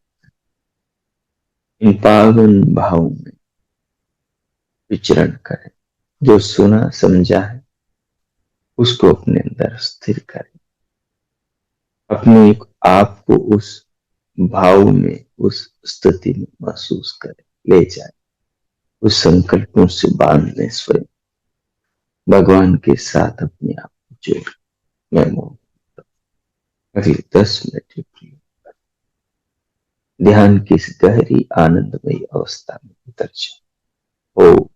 इन पावन भावों में विचरण करें। जो सुना समझा है उसको अपने अंदर स्थिर करें, अपने आप को उस भाव में, उस स्थिति में महसूस करें, ले जाए, उस संकल्पों से बांध ले स्वयं, भगवान के साथ अपने आप को जोड़। मैं मौन, अगले 10 मिनट ध्यान की इस गहरी आनंदमयी अवस्था में उतर जाओ। ओ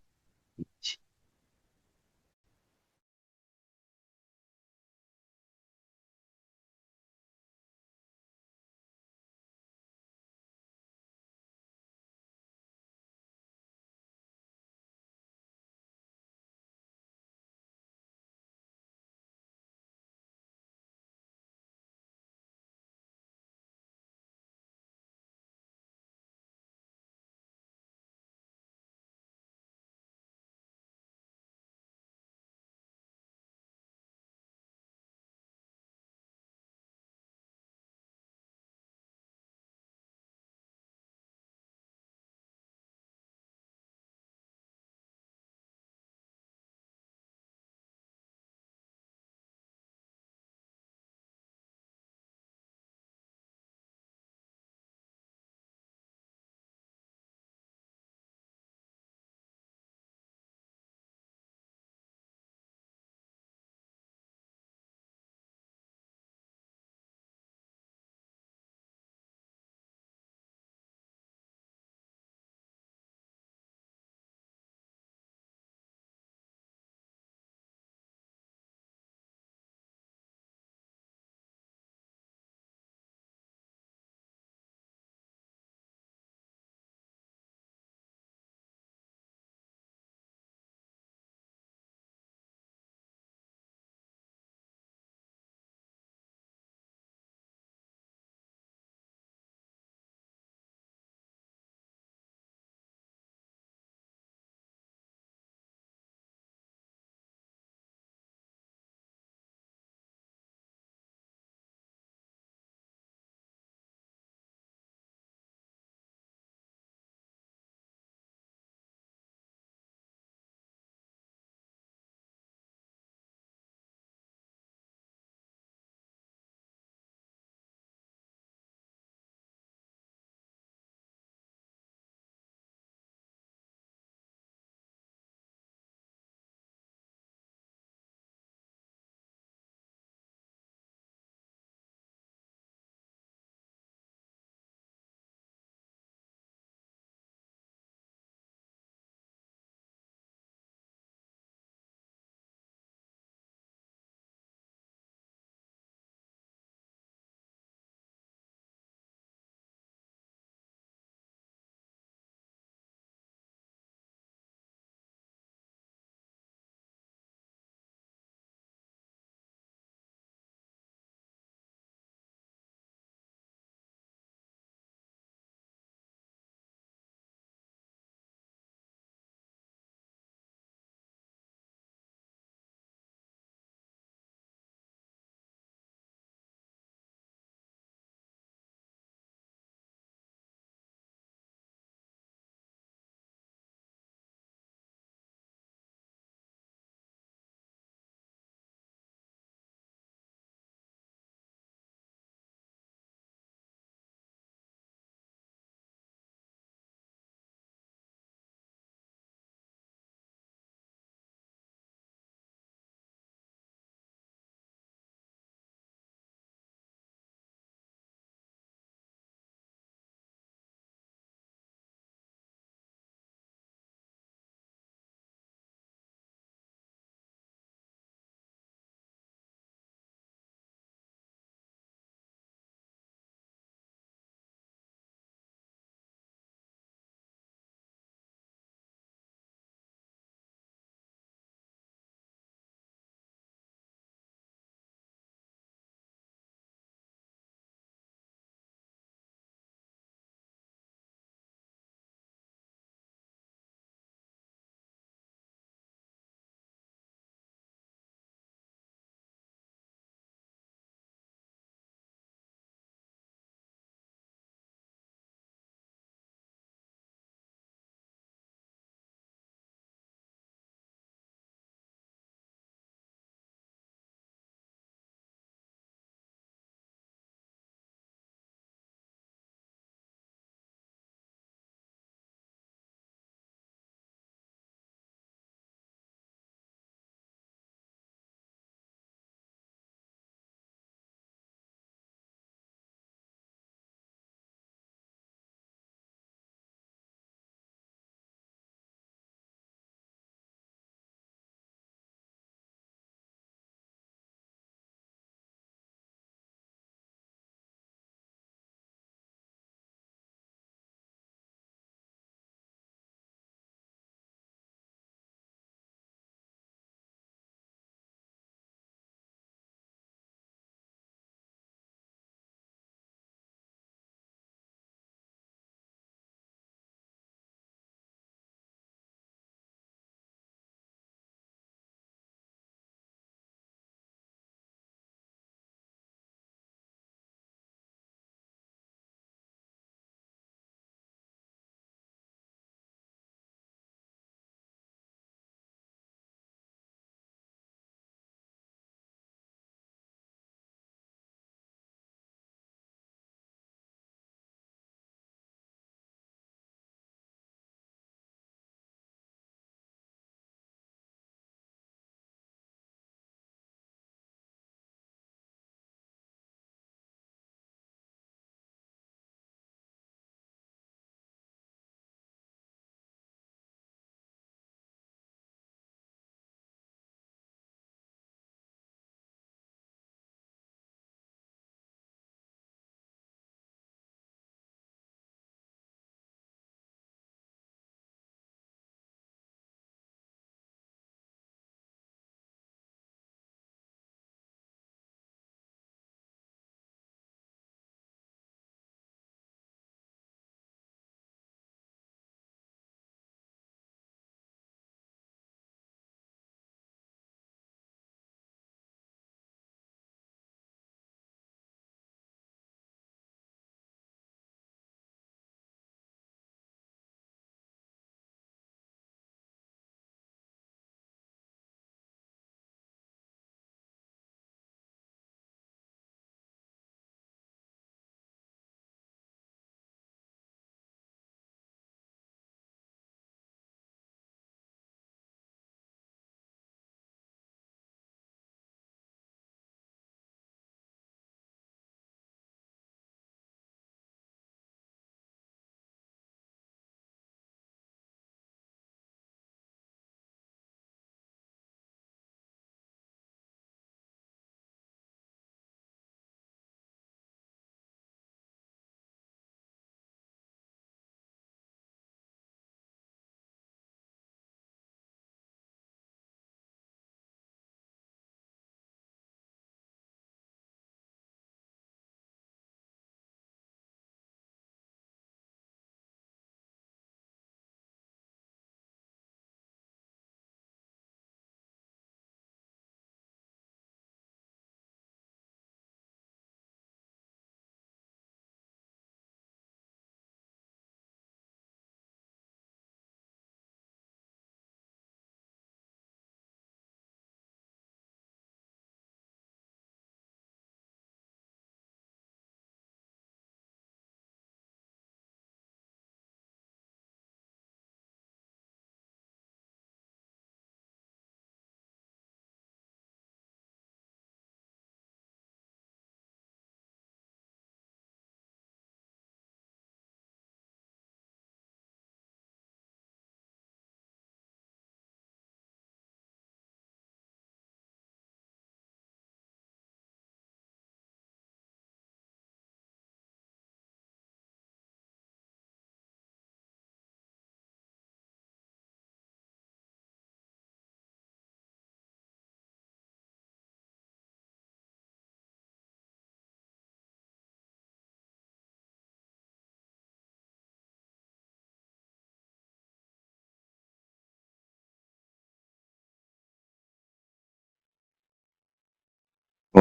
ओ,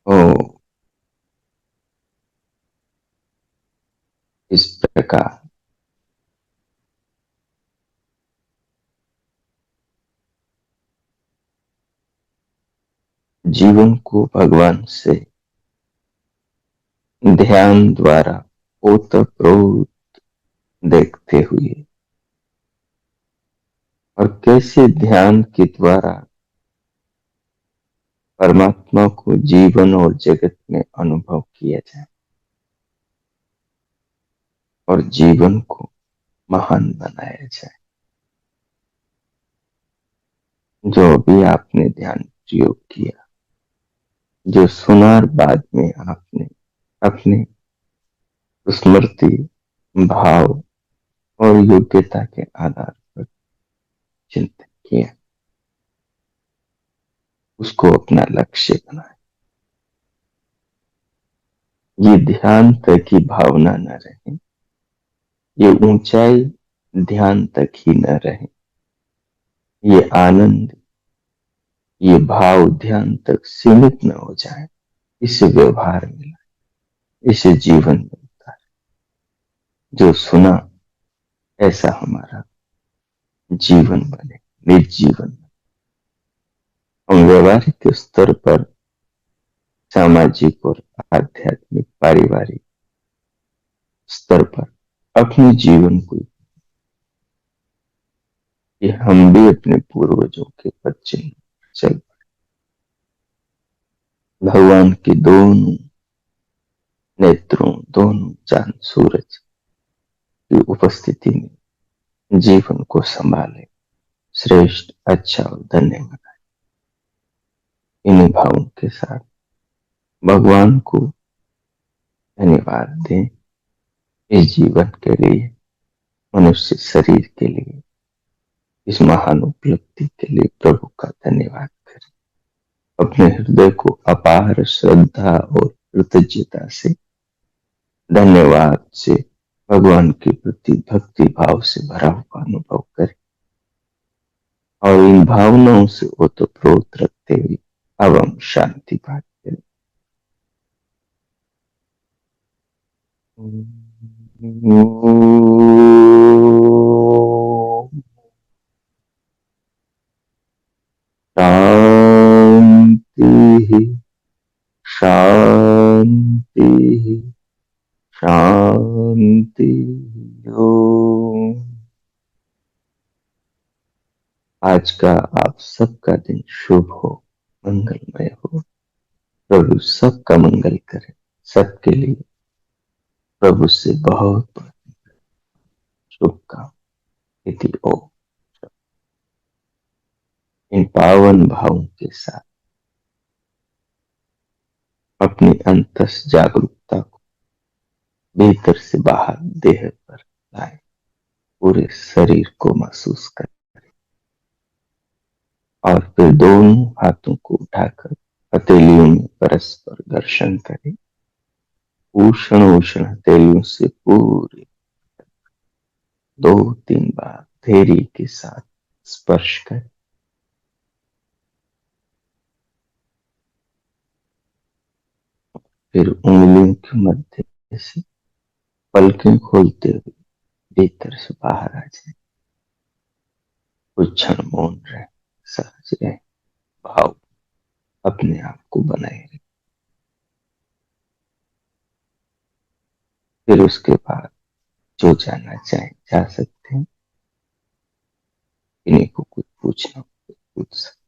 ओ, इस प्रकार जीवन को भगवान से ध्यान द्वारा ओतप्रोत देखते हुए और कैसे ध्यान के द्वारा परमात्मा को जीवन और जगत में अनुभव किया जाए और जीवन को महान बनाया जाए। जो अभी आपने ध्यान प्रयोग किया, जो सुनार बाद में आपने अपने स्मृति, भाव और योग्यता के आधार पर चिंतन किया, उसको अपना लक्ष्य बनाए। ये ध्यान तक की भावना न रहे, ये ऊंचाई ध्यान तक ही न रहे, ये आनंद, ये भाव ध्यान तक सीमित न हो जाए। इसे व्यवहार में लाए, इसे जीवन में उतारे। जो सुना ऐसा हमारा जीवन बने, निज जीवन। हम व्यवहारिक स्तर पर, सामाजिक और आध्यात्मिक पारिवारिक स्तर पर अपने जीवन को, कि हम भी अपने पूर्वजों के पद चिन्ह चल, भगवान के दोनों नेत्रों, दोनों चांद सूरज की उपस्थिति में जीवन को संभाले, श्रेष्ठ, अच्छा और धन्य बनाए। इन्हीं भावों के साथ भगवान को धन्यवाद दें, इस जीवन के लिए, मनुष्य शरीर के लिए, इस महान उपलब्धि के लिए प्रभु का धन्यवाद करें। अपने हृदय को अपार श्रद्धा और कृतज्ञता से, धन्यवाद से, भगवान के प्रति भक्ति भाव से भरा हुआ अनुभव करें और इन भावनाओं से ओतप्रोत रखते हुए अब हम शांति पाठ करें। शांति, शांति, शांति। ओम। आज का आप सबका दिन शुभ हो, मंगलमय हो। प्रभु सबका मंगल करे, सबके लिए प्रभु से बहुत बहुत शुभकामनाएं। इति ओम। इन पावन भावों के साथ अपनी अंतस जागरूकता को भीतर से बाहर देह पर लाए, पूरे शरीर को महसूस कर और फिर दोनों हाथों को उठाकर हथेलियों में परस्पर घर्षण करें। उष्ण उष्ण हथेलियों से पूरे 2-3 बार धैर्य के साथ स्पर्श करें। फिर उंगलियों के मध्य से पलकें खोलते हुए भीतर से बाहर आ जाए। कुछ क्षण मौन रहे, सहज रहे, भाव अपने आप को बनाए रखें। फिर उसके बाद जो जाना चाहे जा सकते हैं। इन्हीं को कुछ पूछना हो तो पूछ सकते हैं।